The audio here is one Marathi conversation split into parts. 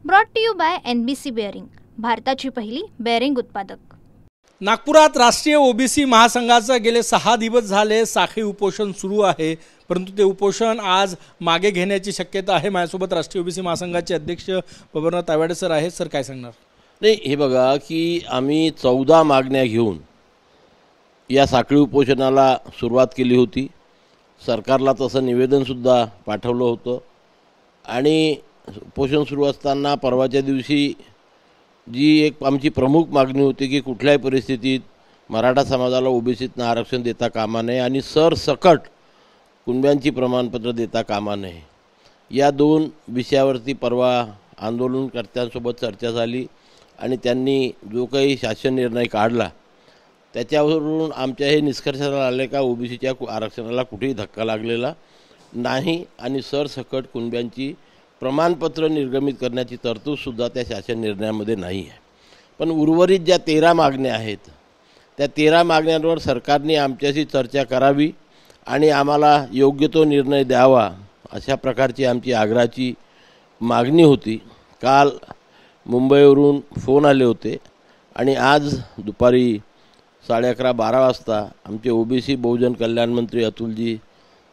Brought to you by NBC bearing, भारताची पहिली बेअरिंग उत्पादक। नागपुरात राष्ट्रीय ओबीसी महासंघाचं गेले 6 दिवस झाले साखळी उपोषण सुरू आहे, परंतु ते उपोषण आज मागे घेण्याची शक्यता आहे। माझ्यासोबत राष्ट्रीय ओबीसी महासंघाचे अध्यक्ष बबनराव तायवाडे सर आहेत। सर काय सांगणार? नाही, हे बघा की आम्ही 14 मागण्या घेऊन या साखळी उपोषणाला सुरुवात केली होती। सरकारला तसं निवेदनसुद्धा पाठवलं होतं आणि उपोषण सुरू असताना परवाच्या दिवशी जी एक आमची प्रमुख मागणी होती की कुठल्याही परिस्थितीत मराठा समाजाला ओबीसीतनं आरक्षण देता कामा नये आणि सरसकट कुणब्यांची प्रमाणपत्र देता कामा नये, या 2 विषयावरती परवा आंदोलनकर्त्यांसोबत चर्चा झाली आणि त्यांनी जो काही शासन निर्णय काढला त्याच्यावरून आमच्या हे निष्कर्षाला आले का ओबीसीच्या आरक्षणाला कुठेही धक्का लागलेला नाही आणि सरसकट कुणब्यांची प्रमाणपत्र निर्गमित करण्याची तरतूदसुद्धा त्या शासन निर्णयामध्ये नाही आहे। पण उर्वरित ज्या 13 मागण्या आहेत त्या 13 मागण्यांवर सरकारने आमच्याशी चर्चा करावी आणि आम्हाला योग्य तो निर्णय द्यावा, अशा प्रकारची आमची आग्रहाची मागणी होती। काल मुंबईवरून फोन आले होते आणि आज दुपारी 11:30-12 वाजता आमचे ओबीसी बहुजन कल्याण मंत्री अतुलजी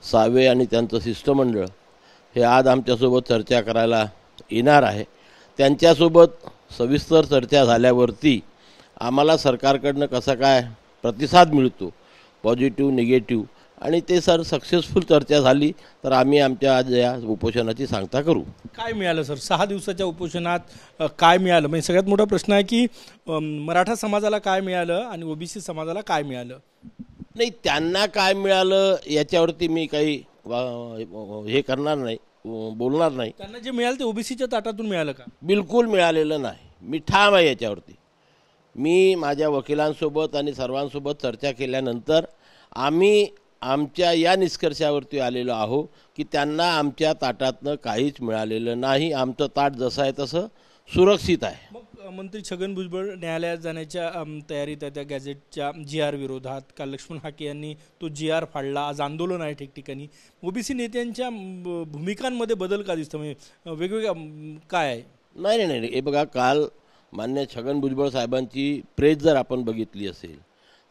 सावे आणि त्यांचं शिष्टमंडळ हे आज आमच्यासोबत चर्चा करायला येणार आहे। त्यांच्यासोबत सविस्तर चर्चा झाल्यावरती आम्हाला सरकारकडनं कसा काय प्रतिसाद मिळतो, पॉझिटिव्ह निगेटिव्ह, आणि ते सर सक्सेसफुल चर्चा झाली तर आम्ही आमच्या आज या उपोषणाची सांगता करू। काय मिळालं सर 6 दिवसाच्या उपोषणात? काय मिळालं? म्हणजे सगळ्यात मोठा प्रश्न आहे की मराठा समाजाला काय मिळालं आणि ओबीसी समाजाला काय मिळालं? नाही, त्यांना काय मिळालं याच्यावरती मी काही हे करणार नाही, बोलणार नाही। त्यांना जे मिळालं ते ओबीसीच्या ताटातून मिळालं का? बिलकुल मिळालेलं नाही। मी ठाम आहे याच्यावरती। मी माझ्या वकिलांसोबत आणि सर्वांसोबत चर्चा केल्यानंतर आम्ही आमच्या या निष्कर्षावरती आलेलो आहो की त्यांना आमच्या ताटातनं काहीच मिळालेलं नाही। आमचं ताट जसं आहे तसं सुरक्षित आहे। मग मंत्री छगन भुजबळ न्यायालयात जाण्याच्या तयारीत आहे त्या गॅझेटच्या GR विरोधात। काल लक्ष्मण हाके यांनी तो GR फाडला, आज आंदोलन आहे ठिकठिकाणी। ओबीसी नेत्यांच्या भूमिकांमध्ये बदल का दिसतो? म्हणजे वेगवेगळ्या काय आहे? नाही नाही नाही, हे बघा, काल मान्य छगन भुजबळ साहेबांची प्रेस जर आपण बघितली असेल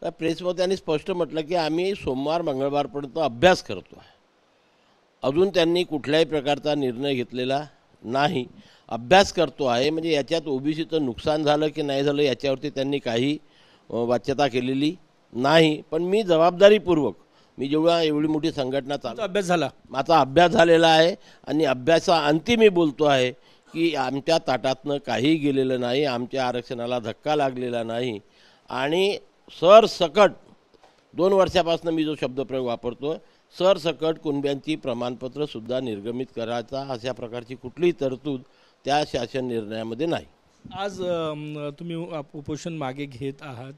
तर प्रेसमध्ये त्यांनी स्पष्ट म्हटलं की आम्ही सोमवार मंगळवारपर्यंत अभ्यास करतो आहे। अजून त्यांनी कुठल्याही प्रकारचा निर्णय घेतलेला नाही, अभ्यास करतो आहे। म्हणजे याच्यात ओबीसीचं नुकसान झालं की नाही झालं याच्यावरती त्यांनी काही वाच्यता केलेली नाही। पण मी जबाबदारीपूर्वक, मी जेव्हा एवढी मोठी संघटना अभ्यास झाला, माझा अभ्यास झालेला आहे आणि अभ्यासाअंती मी बोलतो आहे की आमच्या ताटातनं काही गेलेलं नाही, आमच्या आरक्षणाला धक्का लागलेला नाही आणि सरसकट 2 वर्षापासून मी जो शब्दप्रयोग वापरतो, सरसकट कुणब्यांची प्रमाणपत्रसुद्धा निर्गमित करायचा अशा प्रकारची कुठलीही तरतूद त्या शासन निर्णयामध्ये नाही। आज तुम्ही उपोषण मागे घेत आहात,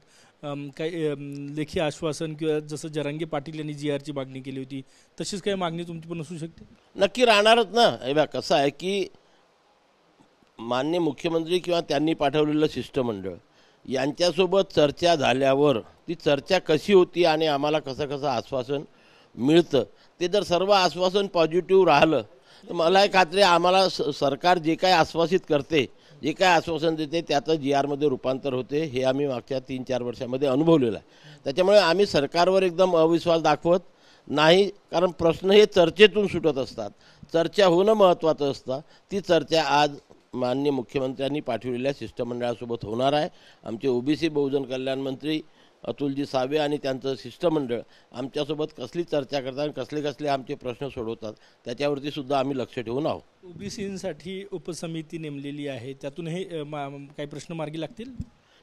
काही लेखी आश्वासन किंवा जसं जरांगे पाटील यांनी GRची मागणी केली होती तशीच काही मागणी तुमची पण असू शकते? नक्की राहणारच ना। हे बघा, कसं आहे की माननीय मुख्यमंत्री किंवा त्यांनी पाठवलेलं शिष्टमंडळ यांच्यासोबत चर्चा झाल्यावर ती चर्चा कशी होती आणि आम्हाला कसं कसं आश्वासन मिळतं, ते जर सर्व आश्वासन पॉझिटिव्ह राहिलं तर मला एक खात्री आहे आम्हाला सरकार जे काय आश्वासित करते, जे काय आश्वासन देते त्याचं GRमध्ये रूपांतर होते, हे आम्ही मागच्या 3-4 वर्षामध्ये अनुभवलेलं आहे। त्याच्यामुळे आम्ही सरकारवर एकदम अविश्वास दाखवत नाही, कारण प्रश्न हे चर्चेतून सुटत असतात, चर्चा होणं महत्त्वाचं असतं। ती चर्चा आज माननीय मुख्यमंत्र्यांनी पाठवलेल्या शिष्टमंडळासोबत होणार आहे। आमचे ओबीसी बहुजन कल्याण मंत्री अतुलजी सावे आणि त्यांचं शिष्टमंडळ आमच्यासोबत कसली चर्चा करतात आणि कसले कसले आमचे प्रश्न सोडवतात त्याच्यावरती सुद्धा आम्ही लक्ष ठेवून आहोत। ओबीसींसाठी उपसमिती नेमलेली आहे, त्यातून हे काही प्रश्न मार्गी लागतील?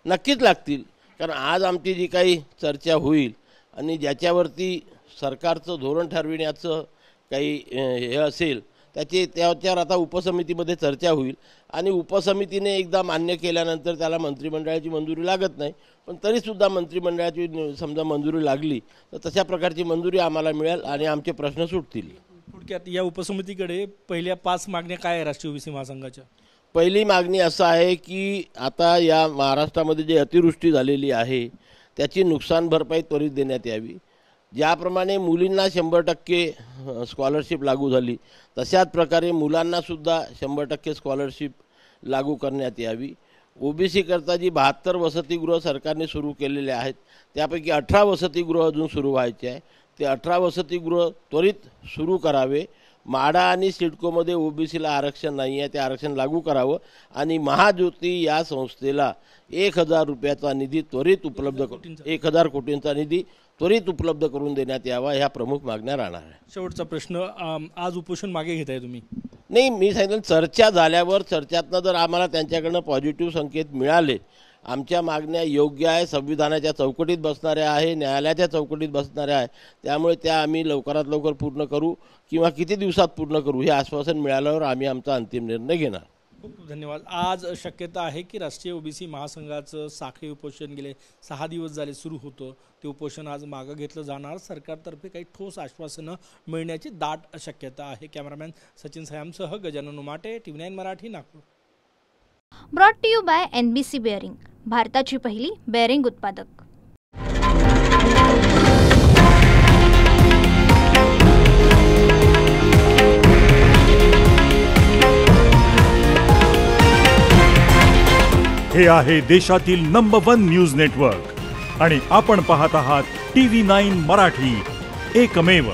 नक्कीच लागतील, कारण आज आमची जी काही चर्चा होईल आणि ज्याच्यावरती सरकारचं धोरण ठरविण्याचं काही हे असेल त्याच्यावर आता उपसमितीमध्ये चर्चा होईल आणि उपसमितीने एकदा मान्य केल्यानंतर त्याला मंत्रिमंडळाची मंजुरी लागत नाही, पण तरीसुद्धा मंत्रिमंडळाची समजा मंजुरी लागली तर तशा प्रकारची मंजुरी आम्हाला मिळेल आणि आमचे प्रश्न सुटतील। थोडक्यात या उपसमितीकडे पहिल्या 5 मागण्या काय आहे राष्ट्रीय ओबीसी महासंघाच्या? पहिली मागणी असं आहे की आता या महाराष्ट्रामध्ये जी अतिवृष्टी झालेली आहे त्याची नुकसान भरपाई त्वरित देण्यात यावी। ज्याप्रमाणे मुलींना 100% स्कॉलरशिप लागू झाली तशाच प्रकारे मुलांनासुद्धा 100% स्कॉलरशिप लागू करण्यात यावी. ओबीसी करता जी 72 वसतिगृह सरकारने सुरू केलेले आहेत त्यापैकी 18 वसतिगृह अजून सुरू व्हायचे आहे. ते 18 वसतिगृह त्वरित सुरू करावे. माडा आणि सिडकोमध्ये ओबीसीला आरक्षण नाही आहे, ते आरक्षण लागू करावं आणि महाज्योती या संस्थेला 1000 रुपयाचा निधी त्वरित उपलब्ध 1000 कोटींचा निधी त्वरित उपलब्ध करून देण्यात यावा. ह्या प्रमुख मागण्या राहणार आहे. शेवटचा प्रश्न, आज उपोषण मागे घेताय तुम्ही? नाही, मी सांगितलं चर्चा झाल्यावर चर्चातनं जर आम्हाला त्यांच्याकडनं पॉझिटिव्ह संकेत मिळाले, आमच्या मागण्या योग्य आहे, संविधानाच्या चौकटीत बसणाऱ्या आहे, न्यायालयाच्या चौकटीत बसणाऱ्या आहे, त्यामुळे त्या आम्ही लवकरात लवकर पूर्ण करू किंवा किती दिवसात पूर्ण करू हे आश्वासन मिळाल्यावर आम्ही आमचा अंतिम निर्णय घेणार. खूप खूप धन्यवाद. आज शक्यता आहे की राष्ट्रीय ओबीसी महासंघाचं साखळी उपोषण गेले 6 दिवस झाले सुरू होतं, ते उपोषण आज मागं घेतलं जाणार. सरकारतर्फे काही ठोस आश्वासनं मिळण्याची दाट शक्यता आहे. कॅमेरामॅन सचिन सयामसह Gajanan Umate, TV9 Marathi, Nagpur. Brought to you by NBC bearing, भारताची पहिली बेअरिंग उत्पादक. हे आहे देशातील नंबर 1 न्यूज नेटवर्क आणि आपण पाहत आहात TV9 मराठी, एकमेव.